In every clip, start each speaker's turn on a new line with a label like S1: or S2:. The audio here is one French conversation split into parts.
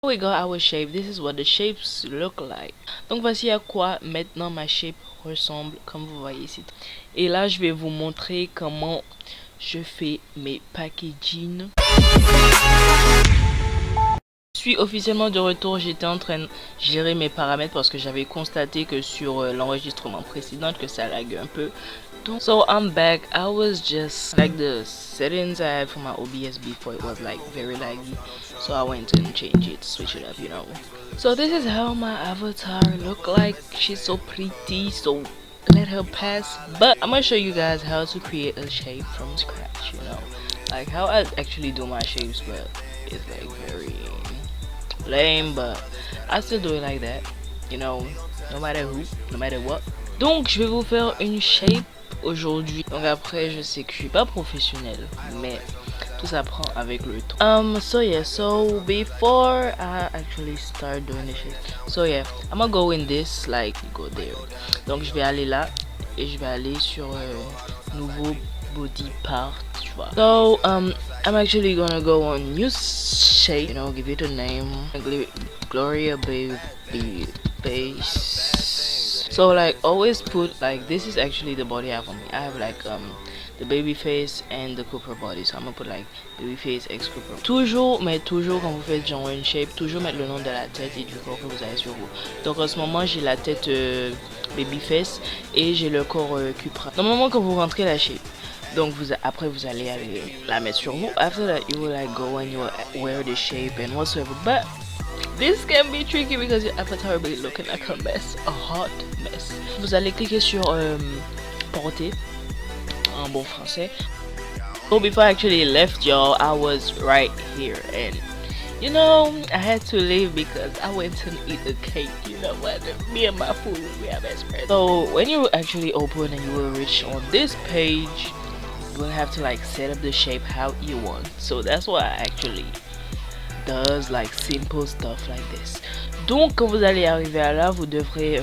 S1: We got our shape. This is what the shapes look like. Donc voici à quoi maintenant ma shape ressemble comme vous voyez ici. Et là je vais vous montrer comment je fais mes packaging. Je suis officiellement de retour. J'étais en train de gérer mes paramètres parce que j'avais constaté que sur l'enregistrement précédent que ça lague un peu. Donc, so I'm back. I was just like the settings I had for my OBS before, it was like very laggy, so I went and changed it, switch it up, you know. So this is how my avatar look like. She's so pretty, so let her pass. But I'm gonna show you guys how to create a shape from scratch, you know, like how I actually do my shapes, but it's like very lame, but I still do it like that, you know, no matter who, no matter what. Donc je vais vous faire une shape aujourd'hui. Donc après je sais que je suis pas professionnel, mais tout s'apprend avec le temps. So yeah, so before I actually start doing the shape, so yeah, I'm gonna go in this, like go there. Donc je vais aller là et je vais aller sur nouveau body part, tu vois. So I'm actually gonna go on new shape, you know, give it a name, Gloria Baby Base. So like always put like, this is actually the body I have on me. I have like the baby face and the Cooper body, so I'm gonna put like baby face x Cooper. Toujours, mais toujours quand vous faites genre une shape, toujours mettre le nom de la tête et du corps que vous avez sur vous. Donc en ce moment j'ai la tête baby face et j'ai le corps Cupra. Normalement quand vous rentrez la shape, donc après vous allez la mettre sur vous. After that you will like go and you will wear the shape and whatsoever. But this can be tricky because your avatar will be looking like a mess, a hot mess. Vous allez cliquer sur porter en bon français. So before I actually left y'all, I was right here and you know I had to leave because I went to eat a cake. You know what? Me and my food, we are best friends. So when you actually open and you will reach on this page, you will have to like set up the shape how you want. So that's what I actually does, like simple stuff like this. Donc quand vous allez arriver à là, vous devrez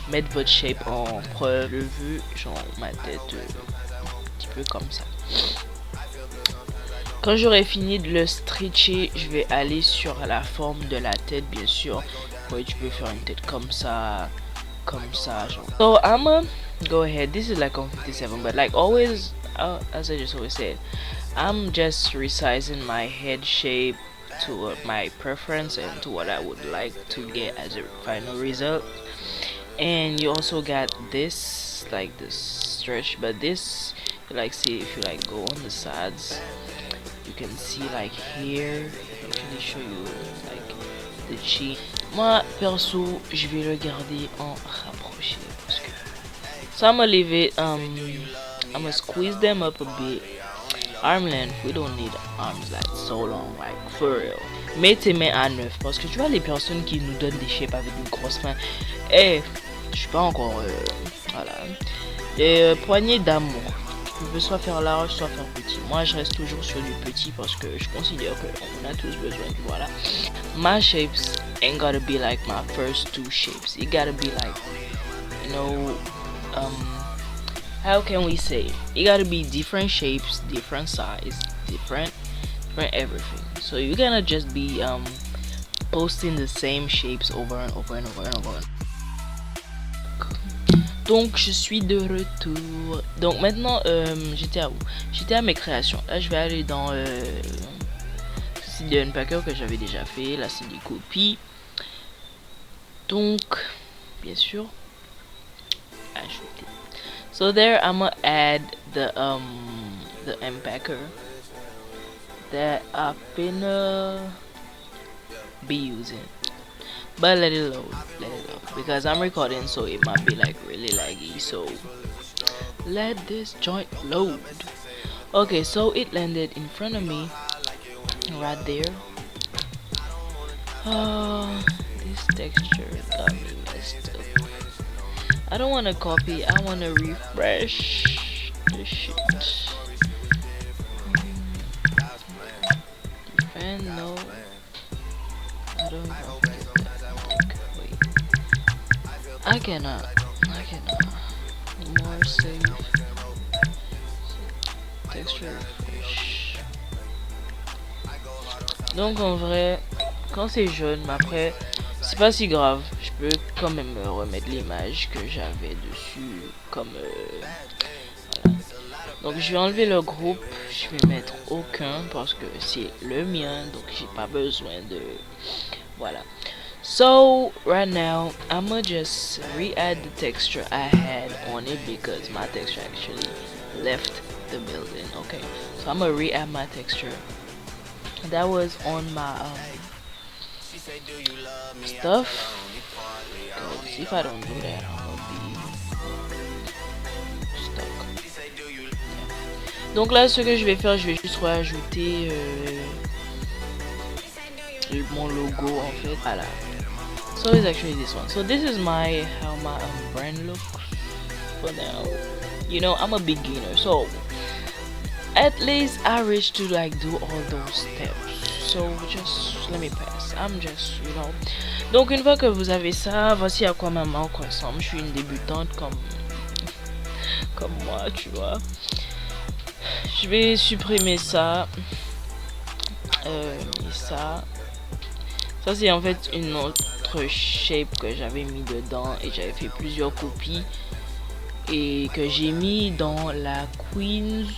S1: mettre votre shape en preuve. Je veux genre ma tête un petit peu comme ça. Quand j'aurai fini de le stretcher, je vais aller sur la forme de la tête, bien sûr. Oui, tu peux faire une tête comme ça genre. So I'm gonna go ahead. This is like on 57, but like always, as I just always said, I'm just resizing my head shape to my preference and to what I would like to get as a final result. And you also got this, like this stretch, but this, like, see if you like go on the sides, you can see like here, actually show you like the chin. Moi perso je vais le garder en rapproché parce que so I'm gonna leave it, I'm gonna squeeze them up a bit. Arm length, we don't need arms like so long, like for real. Mets tes mains à neuf parce que tu vois les personnes qui nous donnent des shapes avec une grosse main, je suis pas encore voilà. Les poignées d'amour, tu peux soit faire large soit faire petit. Moi je reste toujours sur du petit parce que je considère que on a tous besoin, voilà. My shapes ain't gotta be like my first two shapes. It gotta be like, you know, how can we say it? It gotta be different shapes, different size, different everything. So you're gonna just be posting the same shapes over and over and over and over. Donc je suis de retour. Donc maintenant j'étais à où? J'étais à mes créations. Là je vais aller dans c'est de Unpacker que j'avais déjà fait. Là c'est des copies. Donc bien sûr ajouter. So there I'm gonna add the Unpacker that I've been be using. But let it load because I'm recording, so it might be like really laggy, so let this joint load. Okay, so it landed in front of me right there. This texture got me messed up. I don't want to copy, I want to refresh the shit. Defend, no, I don't know. I cannot. More safe. Texture refresh. Donc en vrai, quand c'est jaune, mais après c'est pas si grave, je peux quand même remettre l'image que j'avais dessus comme voilà. Donc je vais enlever le groupe, je vais mettre aucun parce que c'est le mien, donc j'ai pas besoin de voilà. So right now I'ma just re-add the texture I had on it because my texture actually left the building. Okay, so I'm gonna re-add my texture that was on my stuff. Cause if I don't do that, I'm gonna be stuck. Donc là, ce que je vais faire, je vais juste rajouter mon logo en fait. Voilà. So it's actually this one. So this is how my brand looks for now. You know, I'm a beginner, so at least I reached to like do all those steps. So just let me pass. I'm just, you know. Donc une fois que vous avez ça, voici à quoi ma main ressemble. Je suis une débutante comme moi, tu vois. Je vais supprimer ça et ça. Ça c'est en fait une autre shape que j'avais mis dedans et j'avais fait plusieurs copies et que j'ai mis dans la Queen's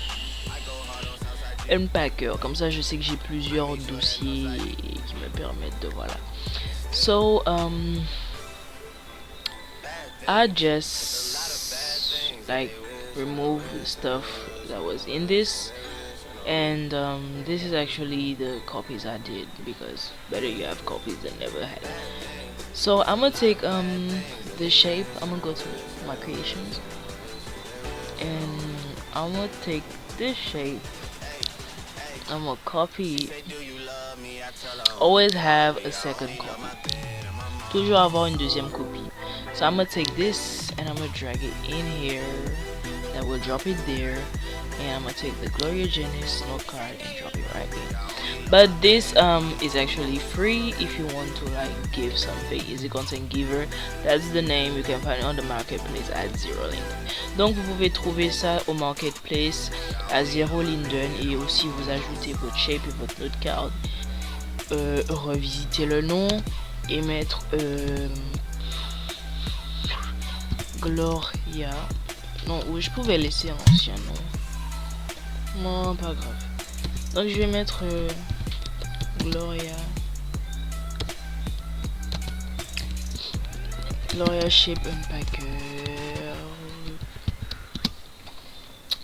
S1: Unpacker. Comme ça je sais que j'ai plusieurs dossiers qui me permettent de voilà. So I just like remove the stuff that was in this, and this is actually the copies I did because better you have copies than never had. So I'm gonna take the shape, I'm gonna go to my creations and I'm gonna take this shape, I'm gonna copy, always have a second copy, toujours avoir une deuxième copie. So I'm gonna take this and I'm gonna drag it in here, that will drop it there, and I'm gonna take the Gloria Jenis note card and drop it right in. But this is actually free if you want to like give something. Easy Content Giver, that's the name. You can find it on the marketplace at $0. Donc vous pouvez trouver ça au marketplace à $0 et aussi vous ajoutez votre shape et votre note card, revisiter le nom et mettre Gloria. Non, oui, je pouvais laisser un ancien nom. Non, pas grave. Donc je vais mettre Gloria Shape Unpacker.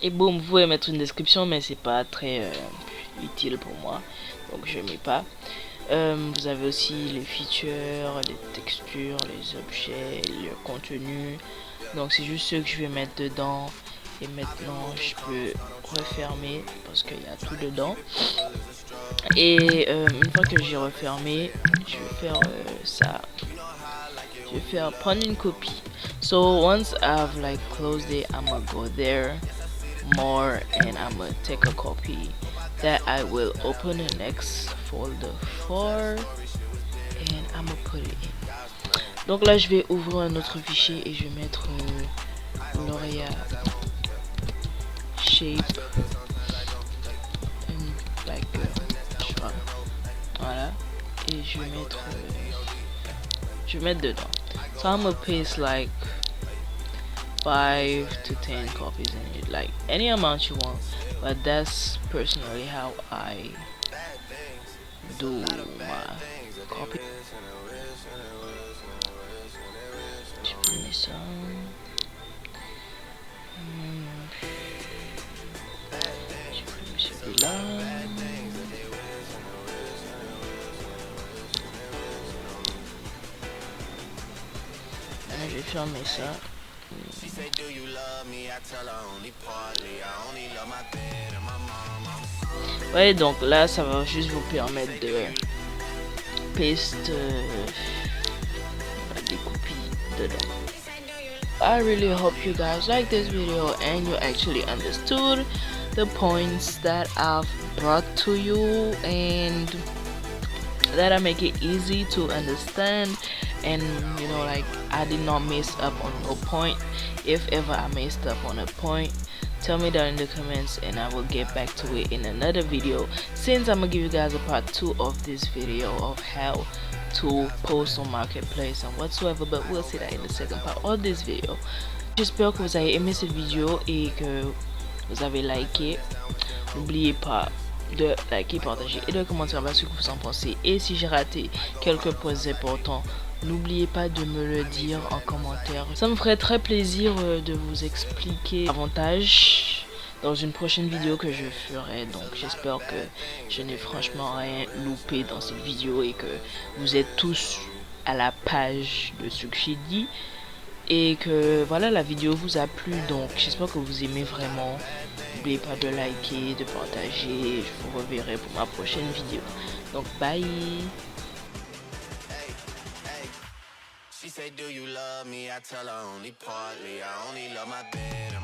S1: Et boum, vous pouvez mettre une description, mais c'est pas très utile pour moi, donc je mets pas. Vous avez aussi les features, les textures, les objets, le contenu. Donc c'est juste ce que je vais mettre dedans. Et maintenant je peux refermer parce qu'il y a tout dedans. Et une fois que j'ai refermé, je vais faire ça. Je vais faire prendre une copie. So once I've like closed it, I'm gonna go there more and I'm gonna take a copy that I will open the next folder for and I'm gonna put it in. Donc là je vais ouvrir un autre fichier et je vais mettre Gloria Shape Unpacker, je crois. Voilà, et je vais mettre dedans. So I'm gonna paste like 5 to 10 copies in it, like any amount you want, but that's personally how I do my copy. Supprimer ça. Supprimer celui-là. Je vais fermer ça. Ouais, donc là ça va juste vous permettre de paste des copies dedans. I really hope you guys like this video and you actually understood the points that I've brought to you and that I make it easy to understand, and you know, like I did not mess up on no point. If ever I messed up on a point, tell me down in the comments and I will get back to it in another video, since I'm gonna give you guys a part 2 of this video of how to post on marketplace and whatsoever, but we'll see that in the second part of this video. J'espère que vous avez aimé cette vidéo et que vous avez liké. N'oubliez pas de liker, partager et de commenter en bas ce que vous en pensez, et si j'ai raté quelques points importants, n'oubliez pas de me le dire en commentaire. Ça me ferait très plaisir de vous expliquer davantage dans une prochaine vidéo que je ferai. Donc j'espère que je n'ai franchement rien loupé dans cette vidéo et que vous êtes tous à la page de ce que j'ai dit et que voilà, la vidéo vous a plu. Donc j'espère que vous aimez vraiment. N'oubliez pas de liker, de partager. Je vous reverrai pour ma prochaine vidéo. Donc bye. She say, do you love me? I tell her only partly. I only love my bed.